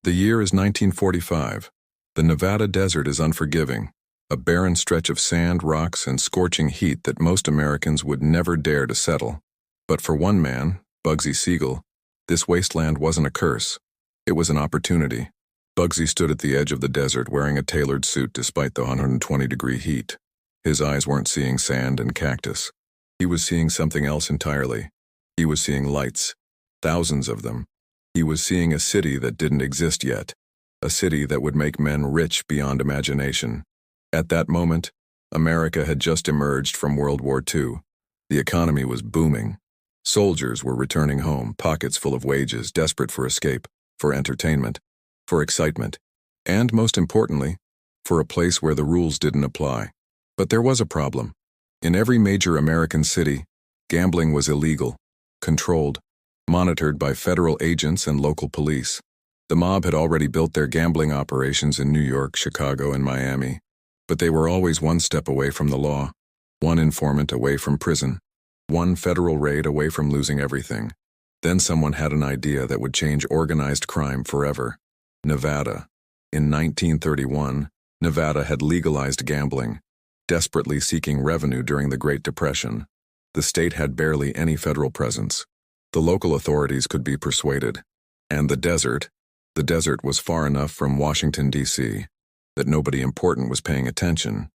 The year is 1945. The Nevada desert is unforgiving, a barren stretch of sand, rocks, and scorching heat that most Americans would never dare to settle. But for one man, Bugsy Siegel, this wasteland wasn't a curse. It was an opportunity. Bugsy stood at the edge of the desert wearing a tailored suit despite the 120-degree heat. His eyes weren't seeing sand and cactus. He was seeing something else entirely. He was seeing lights, thousands of them. He was seeing a city that didn't exist yet, a city that would make men rich beyond imagination. At that moment, America had just emerged from World War II. The economy was booming. Soldiers were returning home, pockets full of wages, desperate for escape, for entertainment, for excitement, and most importantly, for a place where the rules didn't apply. But there was a problem. In every major American city, gambling was illegal, controlled, monitored by federal agents and local police. The mob had already built their gambling operations in New York, Chicago, and Miami, but they were always one step away from the law, one informant away from prison, one federal raid away from losing everything. Then someone had an idea that would change organized crime forever. Nevada. In 1931, Nevada had legalized gambling, desperately seeking revenue during the Great Depression. The state had barely any federal presence. The local authorities could be persuaded. And the desert was far enough from Washington, D.C., that nobody important was paying attention.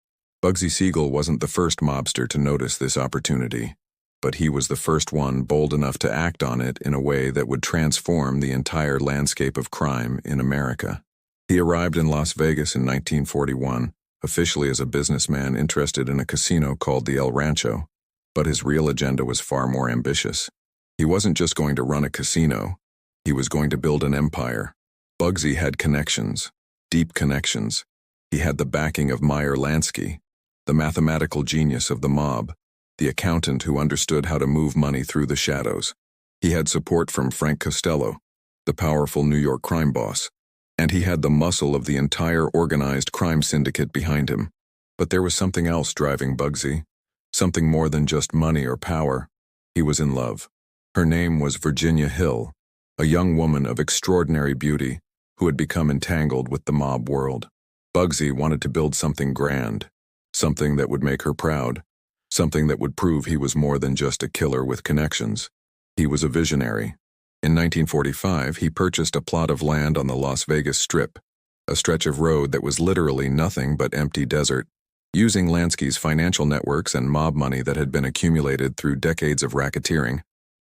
Bugsy Siegel wasn't the first mobster to notice this opportunity, but he was the first one bold enough to act on it in a way that would transform the entire landscape of crime in America. He arrived in Las Vegas in 1941, officially as a businessman interested in a casino called the El Rancho, but his real agenda was far more ambitious. He wasn't just going to run a casino, he was going to build an empire. Bugsy had connections, deep connections. He had the backing of Meyer Lansky, the mathematical genius of the mob, the accountant who understood how to move money through the shadows. He had support from Frank Costello, the powerful New York crime boss, and he had the muscle of the entire organized crime syndicate behind him. But there was something else driving Bugsy, something more than just money or power. He was in love. Her name was Virginia Hill, a young woman of extraordinary beauty who had become entangled with the mob world. Bugsy wanted to build something grand, something that would make her proud, something that would prove he was more than just a killer with connections. He was a visionary. In 1945, he purchased a plot of land on the Las Vegas Strip, a stretch of road that was literally nothing but empty desert. Using Lansky's financial networks and mob money that had been accumulated through decades of racketeering,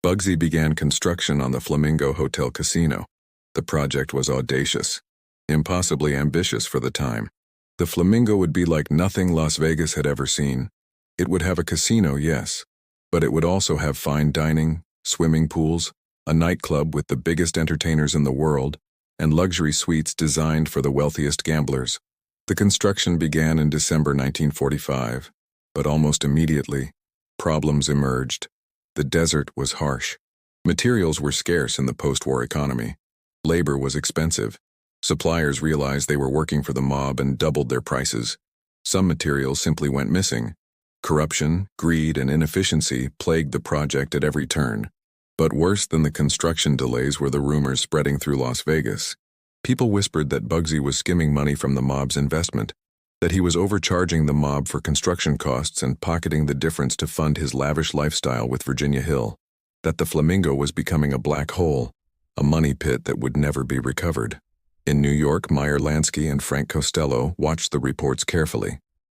Bugsy began construction on the Flamingo Hotel Casino. The project was audacious, impossibly ambitious for the time. The Flamingo would be like nothing Las Vegas had ever seen. It would have a casino, yes, but it would also have fine dining, swimming pools, a nightclub with the biggest entertainers in the world, and luxury suites designed for the wealthiest gamblers. The construction began in December 1945, but almost immediately, problems emerged. The desert was harsh. Materials were scarce in the post-war economy. Labor was expensive. Suppliers realized they were working for the mob and doubled their prices. Some materials simply went missing. Corruption, greed, and inefficiency plagued the project at every turn. But worse than the construction delays were the rumors spreading through Las Vegas. People whispered that Bugsy was skimming money from the mob's investment, that he was overcharging the mob for construction costs and pocketing the difference to fund his lavish lifestyle with Virginia Hill, that the Flamingo was becoming a black hole, a money pit that would never be recovered. In New York, Meyer Lansky and Frank Costello watched the reports carefully.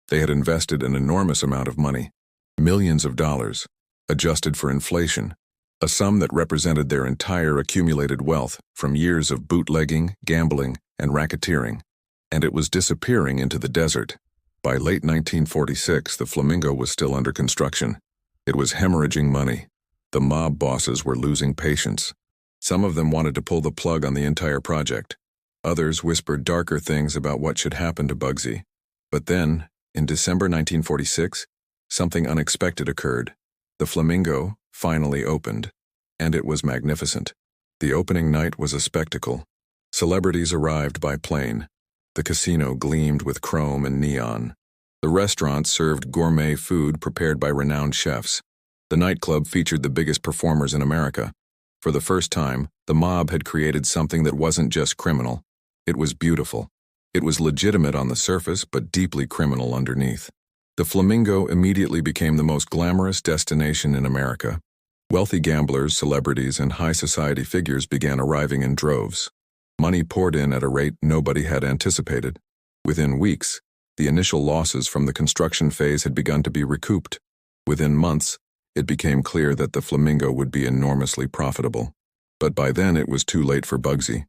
They had invested an enormous amount of money, millions of dollars, adjusted for inflation, a sum that represented their entire accumulated wealth from years of bootlegging, gambling, and racketeering, and it was disappearing into the desert. By late 1946, the Flamingo was still under construction. It was hemorrhaging money. The mob bosses were losing patience. Some of them wanted to pull the plug on the entire project. Others whispered darker things about what should happen to Bugsy. But then, in December 1946, something unexpected occurred. The Flamingo finally opened, and it was magnificent. The opening night was a spectacle. Celebrities arrived by plane. The casino gleamed with chrome and neon. The restaurant served gourmet food prepared by renowned chefs. The nightclub featured the biggest performers in America. For the first time, the mob had created something that wasn't just criminal. It was beautiful. It was legitimate on the surface, but deeply criminal underneath. The Flamingo immediately became the most glamorous destination in America. Wealthy gamblers, celebrities, and high society figures began arriving in droves. Money poured in at a rate nobody had anticipated. Within weeks, the initial losses from the construction phase had begun to be recouped. Within months, it became clear that the Flamingo would be enormously profitable. But by then it was too late for Bugsy.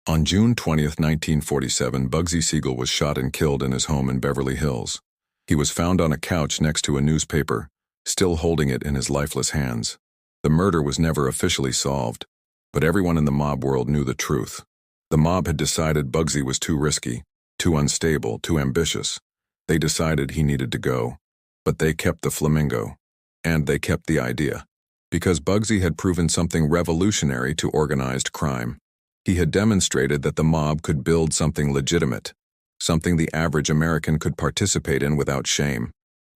On June 20, 1947, Bugsy Siegel was shot and killed in his home in Beverly Hills. He was found on a couch next to a newspaper, still holding it in his lifeless hands. The murder was never officially solved, but everyone in the mob world knew the truth. The mob had decided Bugsy was too risky, too unstable, too ambitious. They decided he needed to go. But they kept the Flamingo. And they kept the idea. Because Bugsy had proven something revolutionary to organized crime. He had demonstrated that the mob could build something legitimate, something the average American could participate in without shame.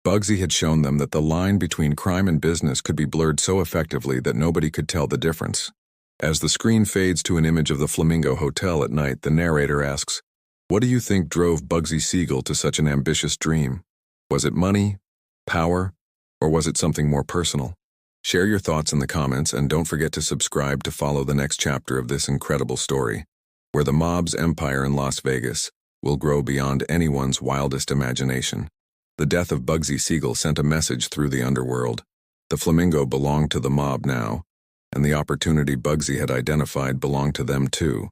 Bugsy had shown them that the line between crime and business could be blurred so effectively that nobody could tell the difference. As the screen fades to an image of the Flamingo Hotel at night, the narrator asks, "What do you think drove Bugsy Siegel to such an ambitious dream? Was it money, power, or was it something more personal?" Share your thoughts in the comments and don't forget to subscribe to follow the next chapter of this incredible story, where the mob's empire in Las Vegas will grow beyond anyone's wildest imagination. The death of Bugsy Siegel sent a message through the underworld. The Flamingo belonged to the mob now, and the opportunity Bugsy had identified belonged to them too.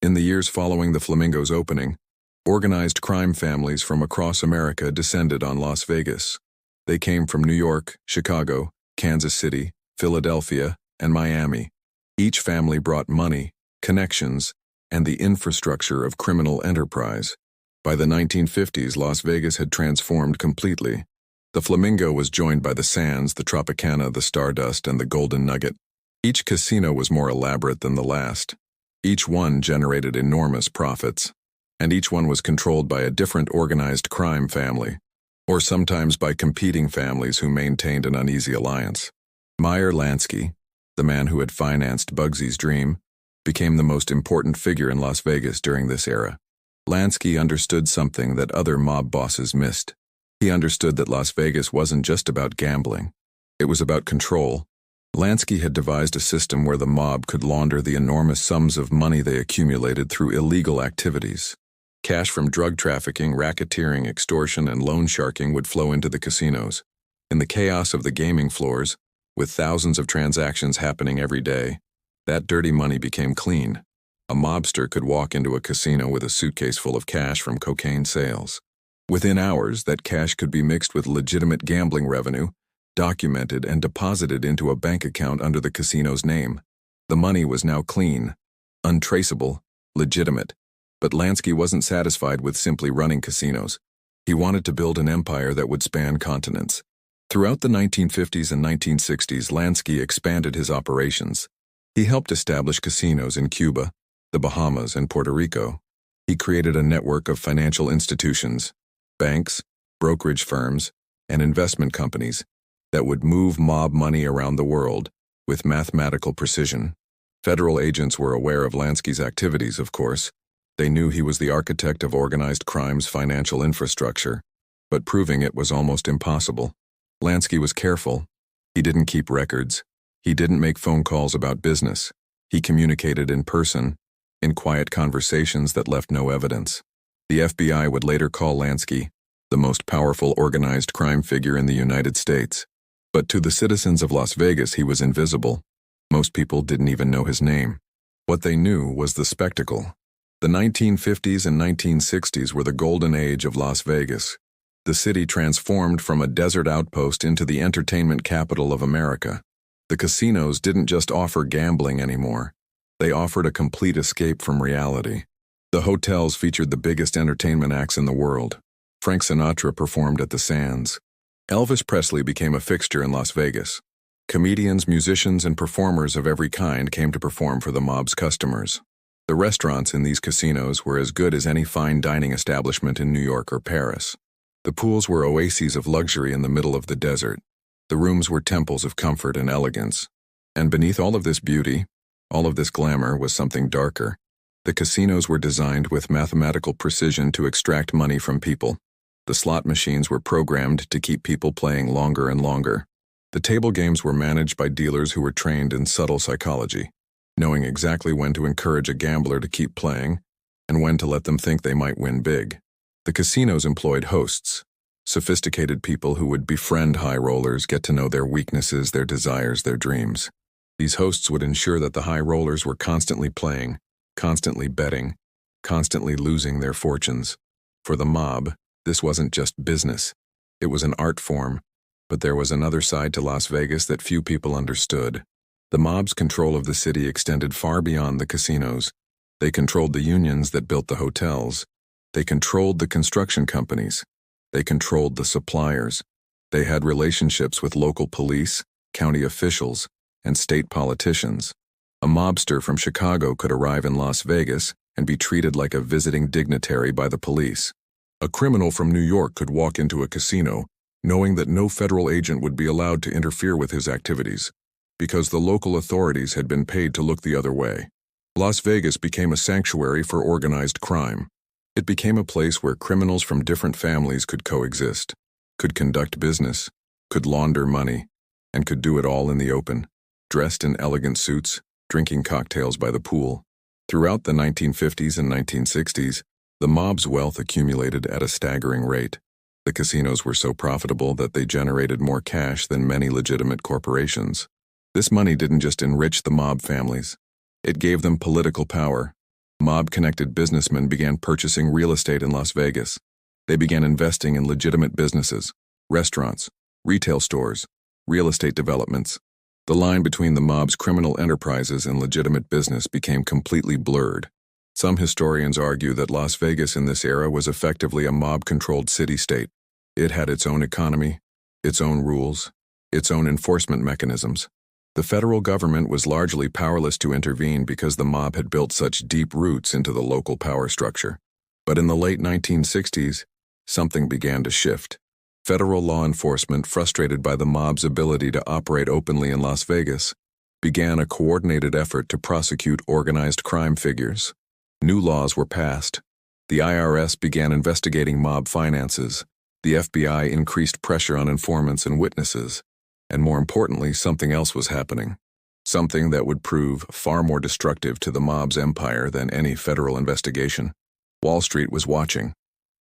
In the years following the Flamingo's opening, organized crime families from across America descended on Las Vegas. They came from New York, Chicago, Kansas City, Philadelphia, and Miami. Each family brought money, connections, and the infrastructure of criminal enterprise. By the 1950s, Las Vegas had transformed completely. The Flamingo was joined by the Sands, the Tropicana, the Stardust, and the Golden Nugget. Each casino was more elaborate than the last. Each one generated enormous profits, and each one was controlled by a different organized crime family, or sometimes by competing families who maintained an uneasy alliance. Meyer Lansky, the man who had financed Bugsy's dream, became the most important figure in Las Vegas during this era. Lansky understood something that other mob bosses missed. He understood that Las Vegas wasn't just about gambling. It was about control. Lansky had devised a system where the mob could launder the enormous sums of money they accumulated through illegal activities. Cash from drug trafficking, racketeering, extortion, and loan sharking would flow into the casinos. In the chaos of the gaming floors, with thousands of transactions happening every day, that dirty money became clean. A mobster could walk into a casino with a suitcase full of cash from cocaine sales. Within hours, that cash could be mixed with legitimate gambling revenue, documented and deposited into a bank account under the casino's name. The money was now clean, untraceable, legitimate. But Lansky wasn't satisfied with simply running casinos. He wanted to build an empire that would span continents. Throughout the 1950s and 1960s, Lansky expanded his operations. He helped establish casinos in Cuba, the Bahamas, and Puerto Rico. He created a network of financial institutions, banks, brokerage firms, and investment companies that would move mob money around the world with mathematical precision. Federal agents were aware of Lansky's activities, of course. They knew he was the architect of organized crime's financial infrastructure, but proving it was almost impossible. Lansky was careful. He didn't keep records. He didn't make phone calls about business. He communicated in person, in quiet conversations that left no evidence. The FBI would later call Lansky the most powerful organized crime figure in the United States. But to the citizens of Las Vegas, he was invisible. Most people didn't even know his name. What they knew was the spectacle. The 1950s and 1960s were the golden age of Las Vegas. The city transformed from a desert outpost into the entertainment capital of America. The casinos didn't just offer gambling anymore. They offered a complete escape from reality. The hotels featured the biggest entertainment acts in the world. Frank Sinatra performed at the Sands. Elvis Presley became a fixture in Las Vegas. Comedians, musicians, and performers of every kind came to perform for the mob's customers. The restaurants in these casinos were as good as any fine dining establishment in New York or Paris. The pools were oases of luxury in the middle of the desert. The rooms were temples of comfort and elegance. And beneath all of this beauty, all of this glamour, was something darker. The casinos were designed with mathematical precision to extract money from people. The slot machines were programmed to keep people playing longer and longer. The table games were managed by dealers who were trained in subtle psychology, knowing exactly when to encourage a gambler to keep playing and when to let them think they might win big. The casinos employed hosts, sophisticated people who would befriend high rollers, get to know their weaknesses, their desires, their dreams. These hosts would ensure that the high rollers were constantly playing, constantly betting, constantly losing their fortunes. For the mob, this wasn't just business. It was an art form, but there was another side to Las Vegas that few people understood. The mob's control of the city extended far beyond the casinos. They controlled the unions that built the hotels. They controlled the construction companies. They controlled the suppliers. They had relationships with local police, county officials, and state politicians. A mobster from Chicago could arrive in Las Vegas and be treated like a visiting dignitary by the police. A criminal from New York could walk into a casino, knowing that no federal agent would be allowed to interfere with his activities, because the local authorities had been paid to look the other way. Las Vegas became a sanctuary for organized crime. It became a place where criminals from different families could coexist, could conduct business, could launder money, and could do it all in the open, dressed in elegant suits, drinking cocktails by the pool. Throughout the 1950s and 1960s, the mob's wealth accumulated at a staggering rate. The casinos were so profitable that they generated more cash than many legitimate corporations. This money didn't just enrich the mob families. It gave them political power. Mob-connected businessmen began purchasing real estate in Las Vegas. They began investing in legitimate businesses, restaurants, retail stores, real estate developments. The line between the mob's criminal enterprises and legitimate business became completely blurred. Some historians argue that Las Vegas in this era was effectively a mob-controlled city-state. It had its own economy, its own rules, its own enforcement mechanisms. The federal government was largely powerless to intervene because the mob had built such deep roots into the local power structure. But in the late 1960s, something began to shift. Federal law enforcement, frustrated by the mob's ability to operate openly in Las Vegas, began a coordinated effort to prosecute organized crime figures. New laws were passed. The IRS began investigating mob finances. The FBI increased pressure on informants and witnesses. And more importantly, something else was happening. Something that would prove far more destructive to the mob's empire than any federal investigation. Wall Street was watching.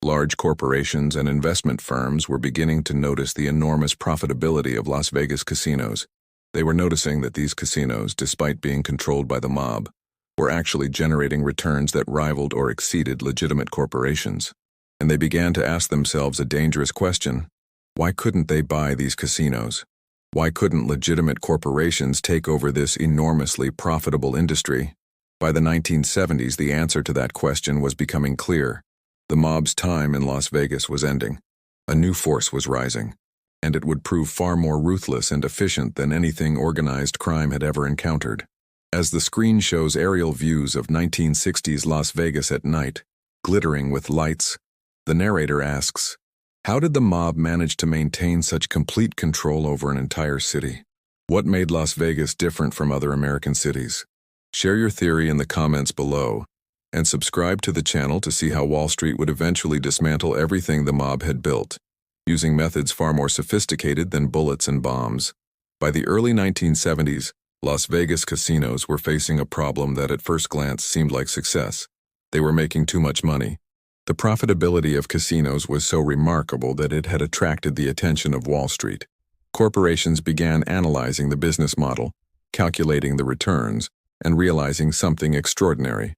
Large corporations and investment firms were beginning to notice the enormous profitability of Las Vegas casinos. They were noticing that these casinos, despite being controlled by the mob, were actually generating returns that rivaled or exceeded legitimate corporations. And they began to ask themselves a dangerous question. Why couldn't they buy these casinos? Why couldn't legitimate corporations take over this enormously profitable industry? By the 1970s, the answer to that question was becoming clear. The mob's time in Las Vegas was ending. A new force was rising, and it would prove far more ruthless and efficient than anything organized crime had ever encountered. As the screen shows aerial views of 1960s Las Vegas at night, glittering with lights, the narrator asks, how did the mob manage to maintain such complete control over an entire city? What made Las Vegas different from other American cities? Share your theory in the comments below, and subscribe to the channel to see how Wall Street would eventually dismantle everything the mob had built, using methods far more sophisticated than bullets and bombs. By the early 1970s, Las Vegas casinos were facing a problem that at first glance seemed like success. They were making too much money. The profitability of casinos was so remarkable that it had attracted the attention of Wall Street. Corporations began analyzing the business model, calculating the returns, and realizing something extraordinary.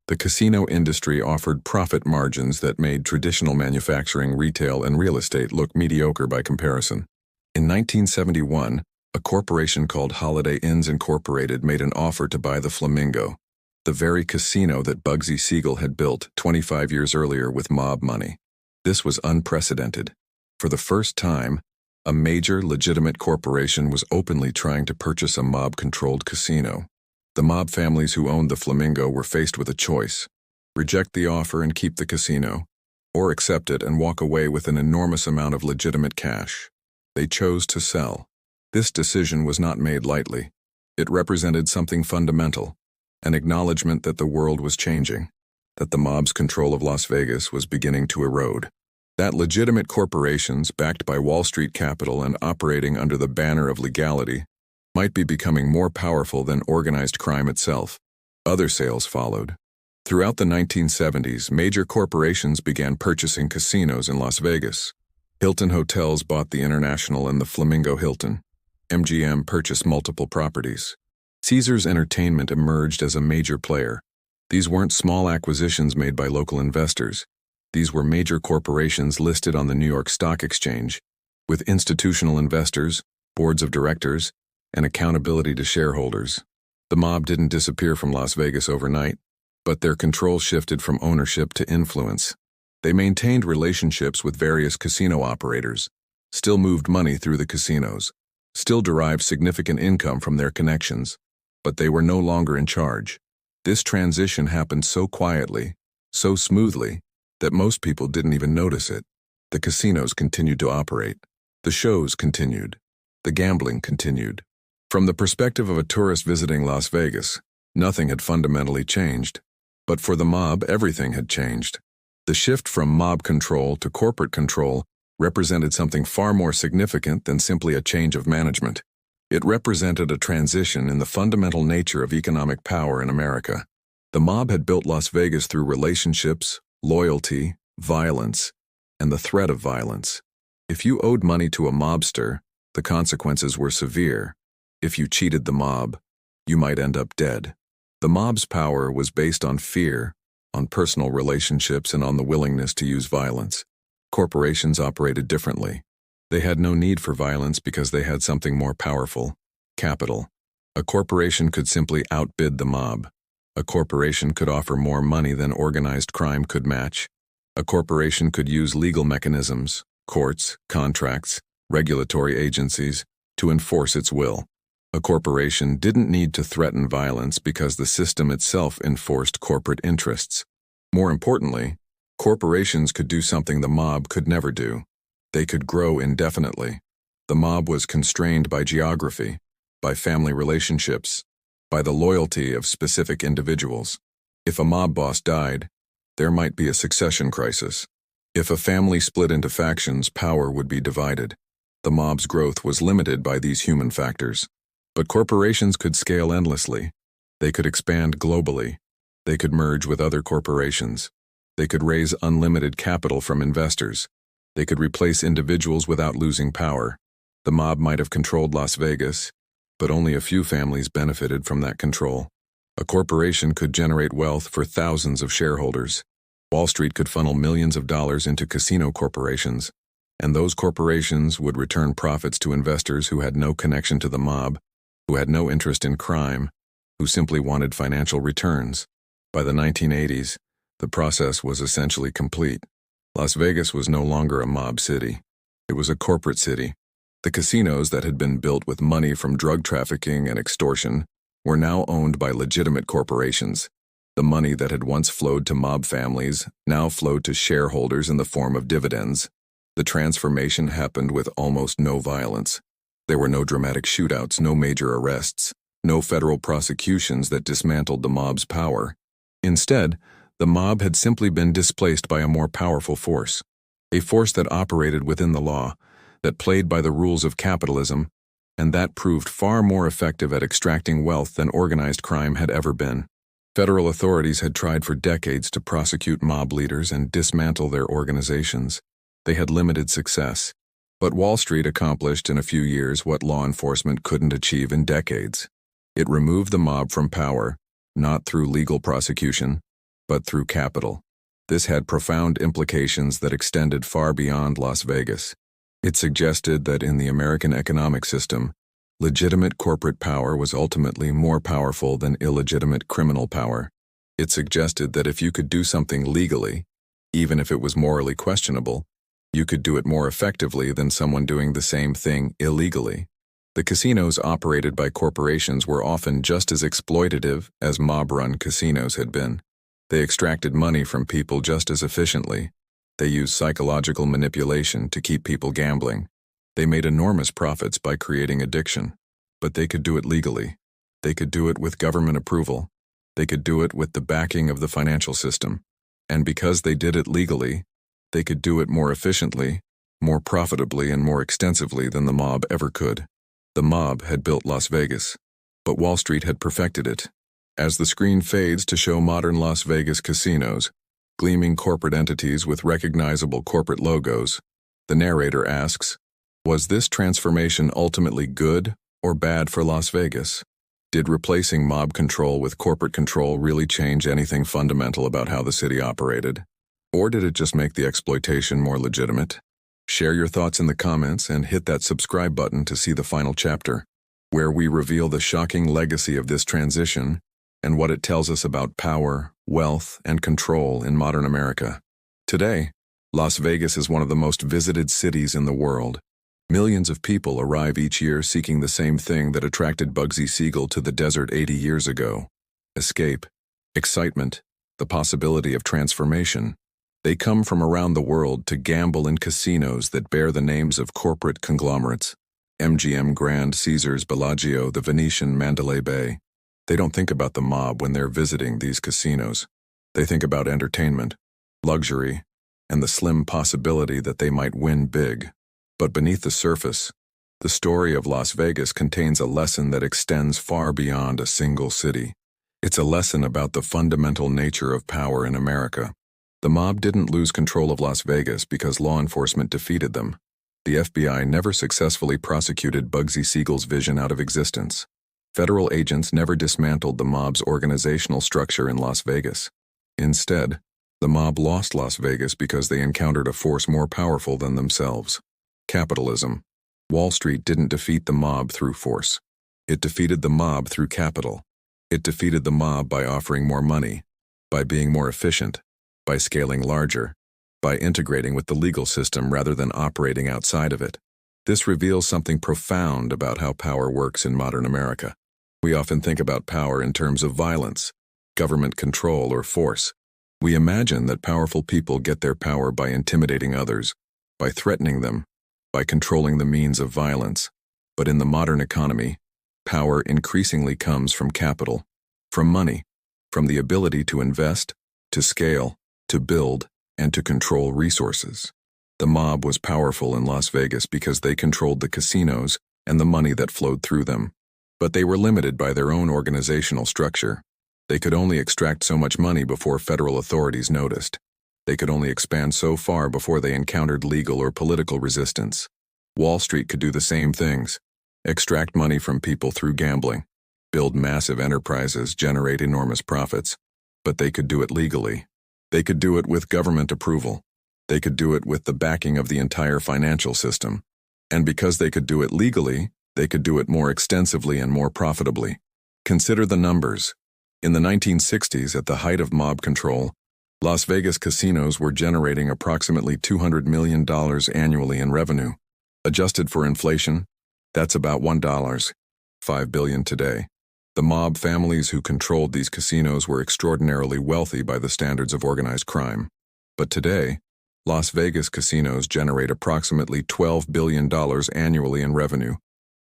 The casino industry offered profit margins that made traditional manufacturing, retail, and real estate look mediocre by comparison. In 1971, a corporation called Holiday Inns Incorporated made an offer to buy the Flamingo, the very casino that Bugsy Siegel had built 25 years earlier with mob money. This was unprecedented. For the first time, a major legitimate corporation was openly trying to purchase a mob-controlled casino. The mob families who owned the Flamingo were faced with a choice: reject the offer and keep the casino, or accept it and walk away with an enormous amount of legitimate cash. They chose to sell. This decision was not made lightly. It represented something fundamental. an acknowledgement that the world was changing, that the mob's control of Las Vegas was beginning to erode, that legitimate corporations backed by Wall Street capital and operating under the banner of legality might be becoming more powerful than organized crime itself. Other sales followed. Throughout the 1970s, major corporations began purchasing casinos in Las Vegas. Hilton Hotels bought the International and the Flamingo Hilton. MGM purchased multiple properties. Caesars Entertainment emerged as a major player. These weren't small acquisitions made by local investors. These were major corporations listed on the New York Stock Exchange, with institutional investors, boards of directors, and accountability to shareholders. The mob didn't disappear from Las Vegas overnight, but their control shifted from ownership to influence. They maintained relationships with various casino operators, still moved money through the casinos, still derived significant income from their connections, but they were no longer in charge. This transition happened so quietly, so smoothly, that most people didn't even notice it. The casinos continued to operate. The shows continued. The gambling continued. From the perspective of a tourist visiting Las Vegas, nothing had fundamentally changed. But for the mob, everything had changed. The shift from mob control to corporate control represented something far more significant than simply a change of management. It represented a transition in the fundamental nature of economic power in America. The mob had built Las Vegas through relationships, loyalty, violence, and the threat of violence. If you owed money to a mobster, the consequences were severe. If you cheated the mob, you might end up dead. The mob's power was based on fear, on personal relationships, and on the willingness to use violence. Corporations operated differently. They had no need for violence because they had something more powerful: capital. A corporation could simply outbid the mob. A corporation could offer more money than organized crime could match. A corporation could use legal mechanisms, courts, contracts, regulatory agencies, to enforce its will. A corporation didn't need to threaten violence because the system itself enforced corporate interests. More importantly, corporations could do something the mob could never do. They could grow indefinitely. The mob was constrained by geography, by family relationships, by the loyalty of specific individuals. If a mob boss died, there might be a succession crisis. If a family split into factions, power would be divided. The mob's growth was limited by these human factors. But corporations could scale endlessly. They could expand globally. They could merge with other corporations. They could raise unlimited capital from investors. They could replace individuals without losing power. The mob might have controlled Las Vegas, but only a few families benefited from that control. A corporation could generate wealth for thousands of shareholders. Wall Street could funnel millions of dollars into casino corporations, and those corporations would return profits to investors who had no connection to the mob, who had no interest in crime, who simply wanted financial returns. By the 1980s, the process was essentially complete. Las Vegas was no longer a mob city. It was a corporate city. The casinos that had been built with money from drug trafficking and extortion were now owned by legitimate corporations. The money that had once flowed to mob families now flowed to shareholders in the form of dividends. The transformation happened with almost no violence. There were no dramatic shootouts, no major arrests, no federal prosecutions that dismantled the mob's power. Instead, the mob had simply been displaced by a more powerful force, a force that operated within the law, that played by the rules of capitalism, and that proved far more effective at extracting wealth than organized crime had ever been. Federal authorities had tried for decades to prosecute mob leaders and dismantle their organizations. They had limited success. But Wall Street accomplished in a few years what law enforcement couldn't achieve in decades. It removed the mob from power, not through legal prosecution, but through capital. This had profound implications that extended far beyond Las Vegas. It suggested that in the American economic system, legitimate corporate power was ultimately more powerful than illegitimate criminal power. It suggested that if you could do something legally, even if it was morally questionable, you could do it more effectively than someone doing the same thing illegally. The casinos operated by corporations were often just as exploitative as mob-run casinos had been. They extracted money from people just as efficiently. They used psychological manipulation to keep people gambling. They made enormous profits by creating addiction. But they could do it legally. They could do it with government approval. They could do it with the backing of the financial system. And because they did it legally, they could do it more efficiently, more profitably, and more extensively than the mob ever could. The mob had built Las Vegas, but Wall Street had perfected it. As the screen fades to show modern Las Vegas casinos, gleaming corporate entities with recognizable corporate logos, the narrator asks, was this transformation ultimately good or bad for Las Vegas? Did replacing mob control with corporate control really change anything fundamental about how the city operated? Or did it just make the exploitation more legitimate? Share your thoughts in the comments and hit that subscribe button to see the final chapter, where we reveal the shocking legacy of this transition and what it tells us about power, wealth, and control in modern America. Today, Las Vegas is one of the most visited cities in the world. Millions of people arrive each year seeking the same thing that attracted Bugsy Siegel to the desert 80 years ago: escape, excitement, the possibility of transformation. They come from around the world to gamble in casinos that bear the names of corporate conglomerates: MGM Grand, Caesars, Bellagio, the Venetian, Mandalay Bay. They don't think about the mob when they're visiting these casinos. They think about entertainment, luxury, and the slim possibility that they might win big. But beneath the surface, the story of Las Vegas contains a lesson that extends far beyond a single city. It's a lesson about the fundamental nature of power in America. The mob didn't lose control of Las Vegas because law enforcement defeated them. The FBI never successfully prosecuted Bugsy Siegel's vision out of existence. Federal agents never dismantled the mob's organizational structure in Las Vegas. Instead, the mob lost Las Vegas because they encountered a force more powerful than themselves: capitalism. Wall Street didn't defeat the mob through force. It defeated the mob through capital. It defeated the mob by offering more money, by being more efficient, by scaling larger, by integrating with the legal system rather than operating outside of it. This reveals something profound about how power works in modern America. We often think about power in terms of violence, government control, or force. We imagine that powerful people get their power by intimidating others, by threatening them, by controlling the means of violence. But in the modern economy, power increasingly comes from capital, from money, from the ability to invest, to scale, to build, and to control resources. The mob was powerful in Las Vegas because they controlled the casinos and the money that flowed through them. But they were limited by their own organizational structure. They could only extract so much money before federal authorities noticed. They could only expand so far before they encountered legal or political resistance. Wall Street could do the same things: extract money from people through gambling, build massive enterprises, generate enormous profits. But they could do it legally. They could do it with government approval. They could do it with the backing of the entire financial system. And because they could do it legally, they could do it more extensively and more profitably. Consider the numbers. In the 1960s, at the height of mob control, Las Vegas casinos were generating approximately $200 million annually in revenue. Adjusted for inflation, that's about $5 billion today. The mob families who controlled these casinos were extraordinarily wealthy by the standards of organized crime. But today, Las Vegas casinos generate approximately $12 billion annually in revenue,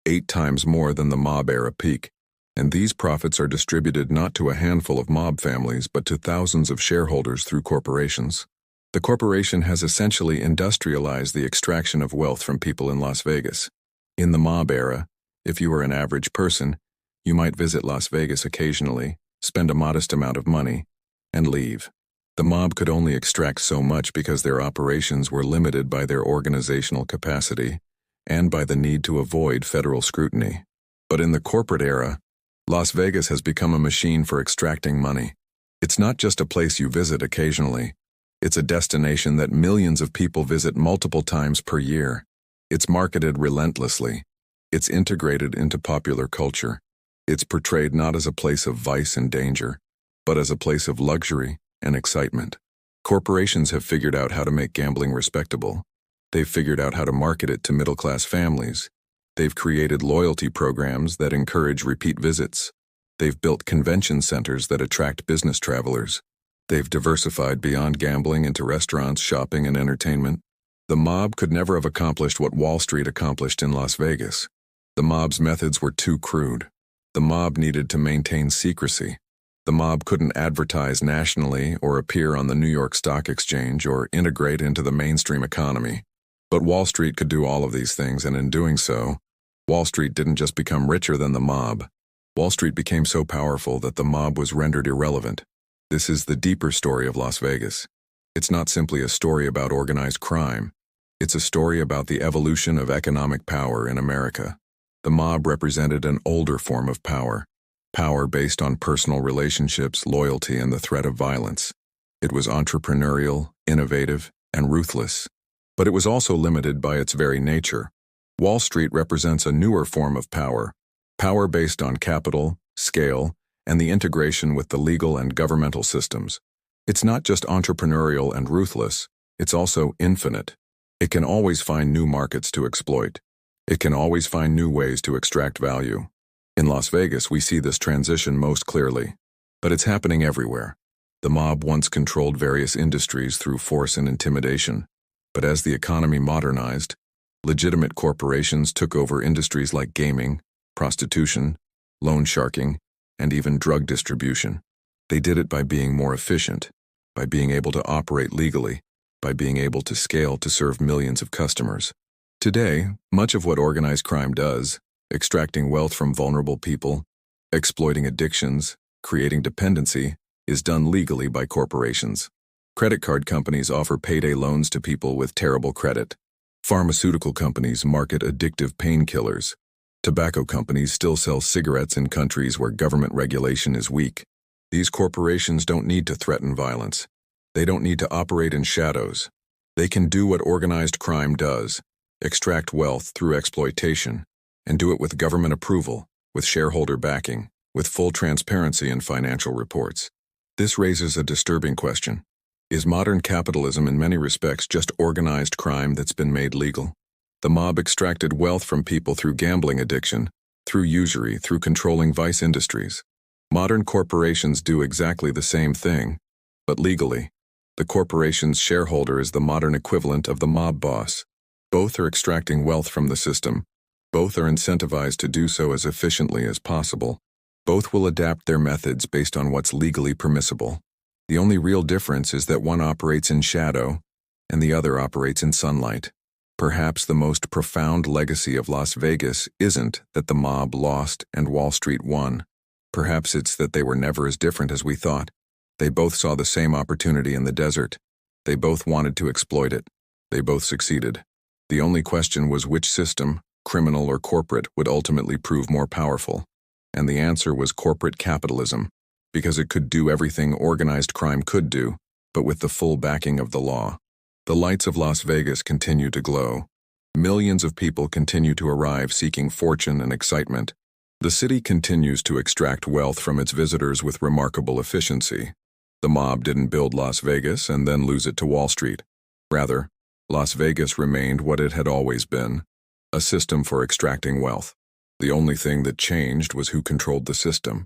8 times more than the mob-era peak. And these profits are distributed not to a handful of mob families but to thousands of shareholders through corporations. The corporation has essentially industrialized the extraction of wealth from people in Las Vegas. In the mob era, if you were an average person, you might visit Las Vegas occasionally, spend a modest amount of money, and leave. The mob could only extract so much because their operations were limited by their organizational capacity and by the need to avoid federal scrutiny. But in the corporate era, Las Vegas has become a machine for extracting money. It's not just a place you visit occasionally. It's a destination that millions of people visit multiple times per year. It's marketed relentlessly. It's integrated into popular culture. It's portrayed not as a place of vice and danger, but as a place of luxury and excitement. Corporations have figured out how to make gambling respectable. They've figured out how to market it to middle-class families. They've created loyalty programs that encourage repeat visits. They've built convention centers that attract business travelers. They've diversified beyond gambling into restaurants, shopping, and entertainment. The mob could never have accomplished what Wall Street accomplished in Las Vegas. The mob's methods were too crude. The mob needed to maintain secrecy. The mob couldn't advertise nationally or appear on the New York Stock Exchange or integrate into the mainstream economy. But Wall Street could do all of these things, and in doing so, Wall Street didn't just become richer than the mob. Wall Street became so powerful that the mob was rendered irrelevant. This is the deeper story of Las Vegas. It's not simply a story about organized crime. It's a story about the evolution of economic power in America. The mob represented an older form of power. Power based on personal relationships, loyalty, and the threat of violence. It was entrepreneurial, innovative, and ruthless. But it was also limited by its very nature. Wall Street represents a newer form of power. Power based on capital, scale, and the integration with the legal and governmental systems. It's not just entrepreneurial and ruthless, it's also infinite. It can always find new markets to exploit. It can always find new ways to extract value. In Las Vegas, we see this transition most clearly. But it's happening everywhere. The mob once controlled various industries through force and intimidation. But as the economy modernized, legitimate corporations took over industries like gaming, prostitution, loan sharking, and even drug distribution. They did it by being more efficient, by being able to operate legally, by being able to scale to serve millions of customers. Today, much of what organized crime does, extracting wealth from vulnerable people, exploiting addictions, creating dependency, is done legally by corporations. Credit card companies offer payday loans to people with terrible credit. Pharmaceutical companies market addictive painkillers. Tobacco companies still sell cigarettes in countries where government regulation is weak. These corporations don't need to threaten violence. They don't need to operate in shadows. They can do what organized crime does, extract wealth through exploitation, and do it with government approval, with shareholder backing, with full transparency in financial reports. This raises a disturbing question. Is modern capitalism in many respects just organized crime that's been made legal? The mob extracted wealth from people through gambling addiction, through usury, through controlling vice industries. Modern corporations do exactly the same thing, but legally. The corporation's shareholder is the modern equivalent of the mob boss. Both are extracting wealth from the system. Both are incentivized to do so as efficiently as possible. Both will adapt their methods based on what's legally permissible. The only real difference is that one operates in shadow and the other operates in sunlight. Perhaps the most profound legacy of Las Vegas isn't that the mob lost and Wall Street won. Perhaps it's that they were never as different as we thought. They both saw the same opportunity in the desert. They both wanted to exploit it. They both succeeded. The only question was which system, criminal or corporate, would ultimately prove more powerful. And the answer was corporate capitalism, because it could do everything organized crime could do, but with the full backing of the law. The lights of Las Vegas continue to glow. Millions of people continue to arrive seeking fortune and excitement. The city continues to extract wealth from its visitors with remarkable efficiency. The mob didn't build Las Vegas and then lose it to Wall Street. Rather, Las Vegas remained what it had always been, a system for extracting wealth. The only thing that changed was who controlled the system.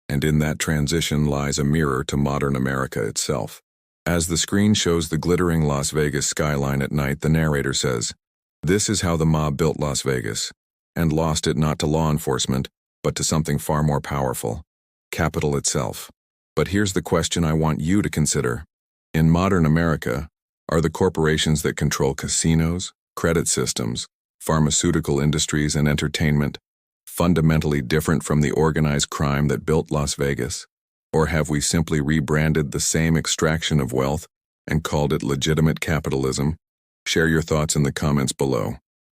And in that transition lies a mirror to modern America itself. As the screen shows the glittering Las Vegas skyline at night, the narrator says, "This is how the mob built Las Vegas, and lost it not to law enforcement, but to something far more powerful, capital itself." But here's the question I want you to consider. In modern America, are the corporations that control casinos, credit systems, pharmaceutical industries, and entertainment fundamentally different from the organized crime that built Las Vegas? Or have we simply rebranded the same extraction of wealth and called it legitimate capitalism? Share your thoughts in the comments below.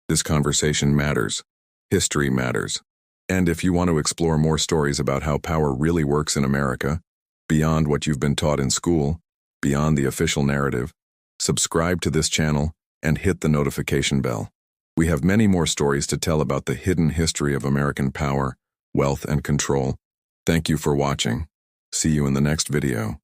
This conversation matters. History matters. And if you want to explore more stories about how power really works in America, beyond what you've been taught in school, beyond the official narrative, subscribe to this channel and hit the notification bell. We have many more stories to tell about the hidden history of American power, wealth, and control. Thank you for watching. See you in the next video.